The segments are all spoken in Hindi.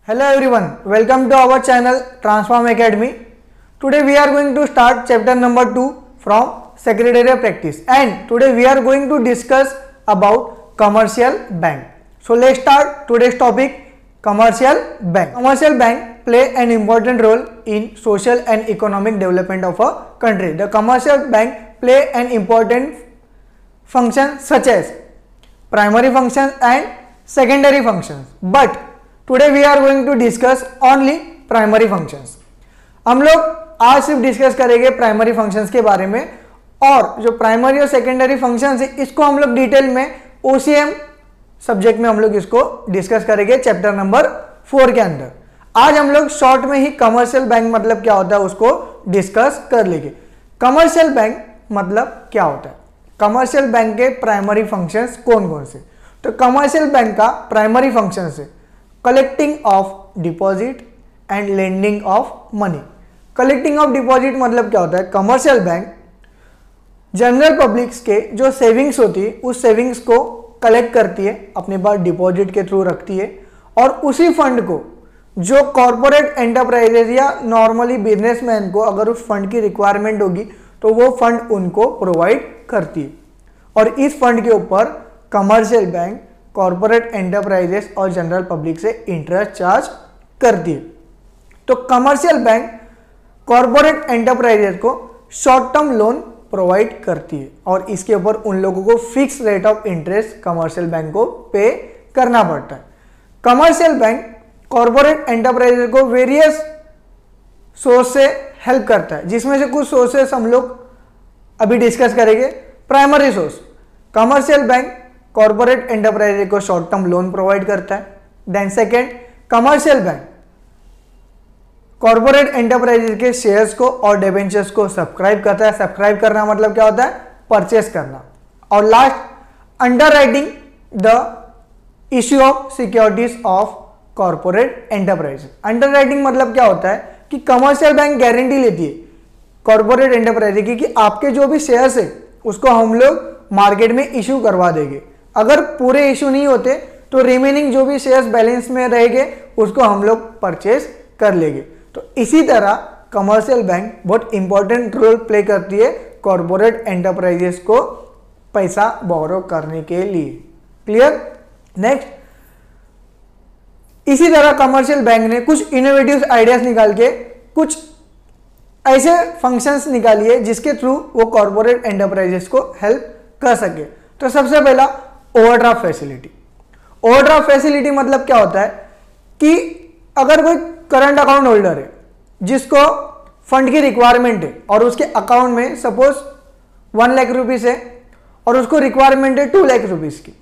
Hello everyone, welcome to our channel Transform Academy. Today we are going to start chapter number 2 from Secretarial Practice, and today we are going to discuss about commercial bank. So let's start today's topic, commercial bank. Commercial bank play an important role in social and economic development of a country. The commercial bank play an important function such as primary functions and secondary functions, but today we are going to discuss only primary functions. हम लोग आज सिर्फ डिस्कस करेंगे प्राइमरी फंक्शंस के बारे में, और जो प्राइमरी और सेकेंडरी फंक्शंस है इसको हम लोग डिटेल में OCM सब्जेक्ट में हम लोग इसको डिस्कस करेंगे चैप्टर नंबर 4 के अंदर. आज हम लोग शॉर्ट में ही कमर्शियल बैंक मतलब क्या होता है उसको डिस्कस कर लेंगे. कमर्शियल बैंक मतलब क्या होता है, कमर्शियल बैंक के प्राइमरी फंक्शंस कौन कौन से. तो कमर्शियल बैंक का प्राइमरी फंक्शन है collecting of deposit and lending of money. Collecting of deposit मतलब क्या होता है, कमर्शियल बैंक जनरल पब्लिक्स के जो सेविंग्स होती है उस सेविंग्स को कलेक्ट करती है, अपने पास डिपॉजिट के थ्रू रखती है, और उसी फंड को जो कॉरपोरेट एंटरप्राइजेज या नॉर्मली बिजनेसमैन को अगर उस फंड की रिक्वायरमेंट होगी तो वो फंड उनको प्रोवाइड करती है, और इस फंड के ऊपर कमर्शियल बैंक कॉरपोरेट एंटरप्राइजेस और जनरल पब्लिक से इंटरेस्ट चार्ज करती है. तो कमर्शियल बैंक कॉरपोरेट एंटरप्राइजेस को शॉर्ट टर्म लोन प्रोवाइड करती है, और इसके ऊपर उन लोगों को fix rate of interest commercial bank को पे करना पड़ता है. कमर्शियल बैंक कॉरपोरेट एंटरप्राइजेस को वेरियस सोर्स से हेल्प करता है, जिसमें से कुछ सोर्सेस हम लोग अभी डिस्कस करेंगे. Primary source, commercial bank corporate enterprise को शॉर्ट टर्म लोन प्रोवाइड करता है. Then second, commercial bank corporate enterprise के शेयर्स को और डिबेंचर्स को सब्सक्राइब करता है. सब्सक्राइब करना मतलब क्या होता है, परचेस करना. और last, underwriting the issue of securities of corporate enterprise. Underwriting मतलब क्या होता है कि कमर्शियल बैंक गारंटी लेती है कॉर्पोरेट एंटरप्राइज की कि आपके जो भी शेयर्स है उसको हम लोग मार्केट में इशू करवा देंगे. अगर पूरे इशू नहीं होते तो रिमेनिंग जो भी शेयर्स बैलेंस में रहेंगे उसको हम लोग परचेज कर लेंगे. तो इसी तरह कमर्शियल बैंक बहुत इंपॉर्टेंट रोल प्ले करती है कॉर्पोरेट एंटरप्राइजेस को पैसा बोरो करने के लिए. क्लियर. नेक्स्ट, इसी तरह कमर्शियल बैंक ने कुछ इनोवेटिव आइडियाज निकाल के कुछ ऐसे फंक्शंस निकालिए जिसके थ्रू वो कॉर्पोरेट एंटरप्राइजेस को हेल्प कर सके. तो सबसे पहला, ओवरड्राफ्ट फैसिलिटी. ओवरड्राफ्ट फैसिलिटी मतलब क्या होता है कि अगर कोई करंट अकाउंट होल्डर है जिसको फंड की रिक्वायरमेंट है और उसके अकाउंट में सपोज 1 लाख रुपीस है और उसको रिक्वायरमेंट है 2 लाख रुपीस की,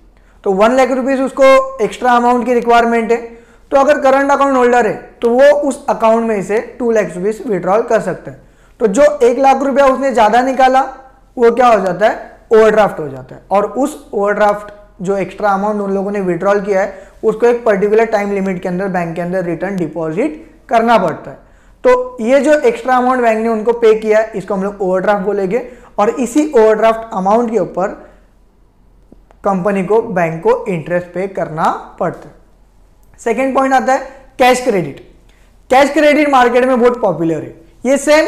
तो 1 लाख रुपीस उसको एक्स्ट्रा अमाउंट की रिक्वायरमेंट है, तो अगर करंट अकाउंट होल्डर है तो वो उस अकाउंट में से 2 लाख रुपीस विड्रॉल कर सकता है. तो जो 1 लाख रुपया उसने ज्यादा निकाला वो क्या हो जाता है, ओवरड्राफ्ट हो जाता है, और उस ओवरड्राफ्ट जो एक्स्ट्रा अमाउंट उन लोगों ने विड्रॉल किया है उसको एक पर्टिकुलर टाइम लिमिट के अंदर बैंक के अंदर रिटर्न डिपॉजिट करना पड़ता है. तो ये जो एक्स्ट्रा अमाउंट बैंक ने उनको पे किया है इसको हम लोग ओवरड्राफ्ट बोलेंगे, और इसी ओवरड्राफ्ट अमाउंट के ऊपर कंपनी को, बैंक को इंटरेस्ट पे करना पड़ता है. सेकेंड पॉइंट आता है cash credit. Cash credit market में बहुत पॉपुलर है. ये सेम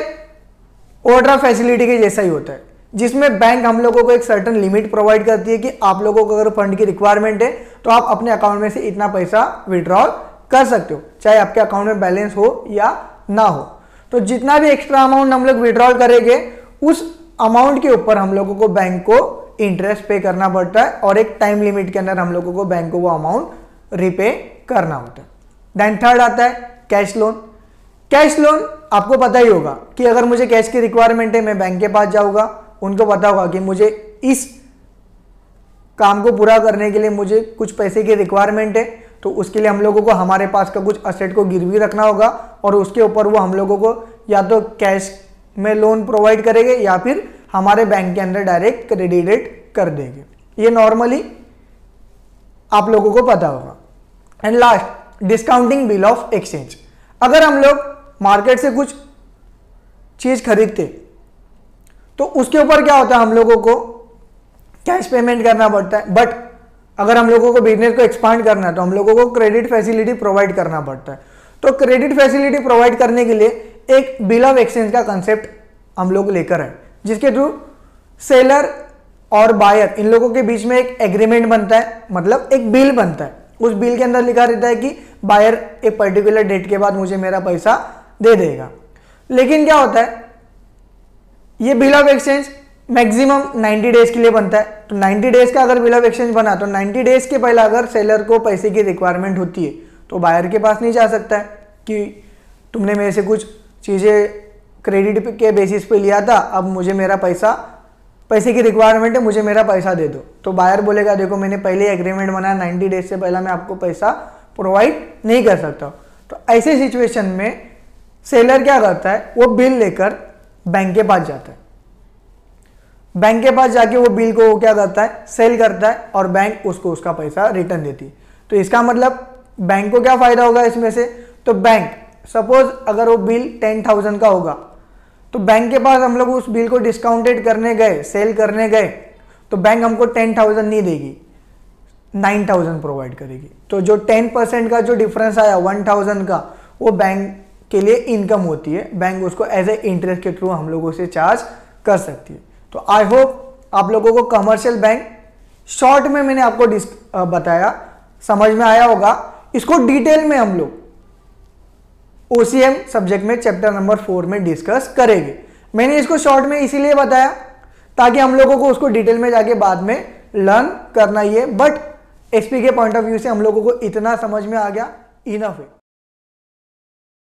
ओवरड्राफ्ट फैसिलिटी के जैसा ही होता है, जिसमें बैंक हम लोगों को एक सर्टेन लिमिट प्रोवाइड करती है कि आप लोगों को अगर फंड की रिक्वायरमेंट है तो आप अपने अकाउंट में से इतना पैसा विड्रॉल कर सकते हो, चाहे आपके अकाउंट में बैलेंस हो या ना हो. तो जितना भी एक्स्ट्रा अमाउंट हम लोग विड्रॉल करेंगे उस अमाउंट के ऊपर हम लोगों को बैंक को इंटरेस्ट पे करना पड़ता है, और एक टाइम लिमिट के अंदर हम लोगों को बैंक को वो अमाउंट रिपे करना होता है. देन थर्ड आता है कैश लोन. कैश लोन आपको पता ही होगा कि अगर मुझे कैश की रिक्वायरमेंट है मैं बैंक के पास जाऊंगा, उनको पता होगा कि मुझे इस काम को पूरा करने के लिए मुझे कुछ पैसे की रिक्वायरमेंट है, तो उसके लिए हम लोगों को हमारे पास का कुछ असेट को गिरवी रखना होगा, और उसके ऊपर वो हम लोगों को या तो कैश में लोन प्रोवाइड करेंगे या फिर हमारे बैंक के अंदर डायरेक्ट क्रेडिट कर देंगे. ये नॉर्मली आप लोगों को पता होगा. And last, discounting bill of exchange. अगर हम लोग मार्केट से कुछ चीज खरीदते तो उसके ऊपर क्या होता है, हम लोगों को कैश पेमेंट करना पड़ता है, बट अगर हम लोगों को बिजनेस को एक्सपांड करना है तो हम लोगों को क्रेडिट फैसिलिटी प्रोवाइड करना पड़ता है। तो क्रेडिट फैसिलिटी प्रोवाइड करने के लिए एक बिल ऑफ एक्सचेंज का कंसेप्ट हम लोग लेकर आए, जिसके थ्रू सेलर और बायर इन लोगों के बीच में एक एग्रीमेंट बनता है, मतलब एक बिल बनता है। उस बिल के अंदर लिखा रहता है कि बायर एक पर्टिकुलर डेट के बाद मुझे मेरा पैसा दे देगा। लेकिन क्या होता है, ये bill of exchange maximum 90 days के लिए बनता है। तो 90 डेज का अगर बिल ऑफ एक्सचेंज बना तो 90 डेज के पहले अगर सेलर को पैसे की रिक्वायरमेंट होती है तो बायर के पास नहीं जा सकता है कि तुमने मेरे से कुछ चीज़ें क्रेडिट के बेसिस पे लिया था, अब मुझे मेरा पैसे की रिक्वायरमेंट है, मुझे मेरा पैसा दे दो। तो बायर बोलेगा देखो मैंने पहले एग्रीमेंट बनाया, 90 डेज से पहले मैं आपको पैसा प्रोवाइड नहीं कर सकता। तो ऐसे सिचुएशन में सेलर क्या करता है, वो बिल लेकर बैंक के पास जाता है। बैंक के पास जाके वो बिल को क्या करता है, सेल करता है और बैंक उसको उसका पैसा रिटर्न देती है। तो इसका मतलब बैंक को क्या फायदा होगा इसमें से, तो बैंक सपोज अगर वो बिल 10,000 का होगा तो बैंक के पास हम लोग उस बिल को डिस्काउंटेड करने गए, सेल करने गए, तो बैंक हमको 10,000 नहीं देगी, 9,000 प्रोवाइड करेगी। तो जो 10% का जो डिफरेंस आया 1,000 का, वो बैंक के लिए इनकम होती है, बैंक उसको एज ए इंटरेस्ट के थ्रू हम लोगों से चार्ज कर सकती है। तो आई होप आप लोगों को कमर्शियल बैंक शॉर्ट में मैंने आपको बताया, समझ में आया होगा। इसको डिटेल में हम लोग OCM सब्जेक्ट में चैप्टर नंबर 4 में डिस्कस करेंगे। मैंने इसको शॉर्ट में इसीलिए बताया ताकि हम लोगों को उसको डिटेल में जाके बाद में लर्न करना ही है, बट SP के पॉइंट ऑफ व्यू से हम लोगों को इतना समझ में आ गया, इनफ है।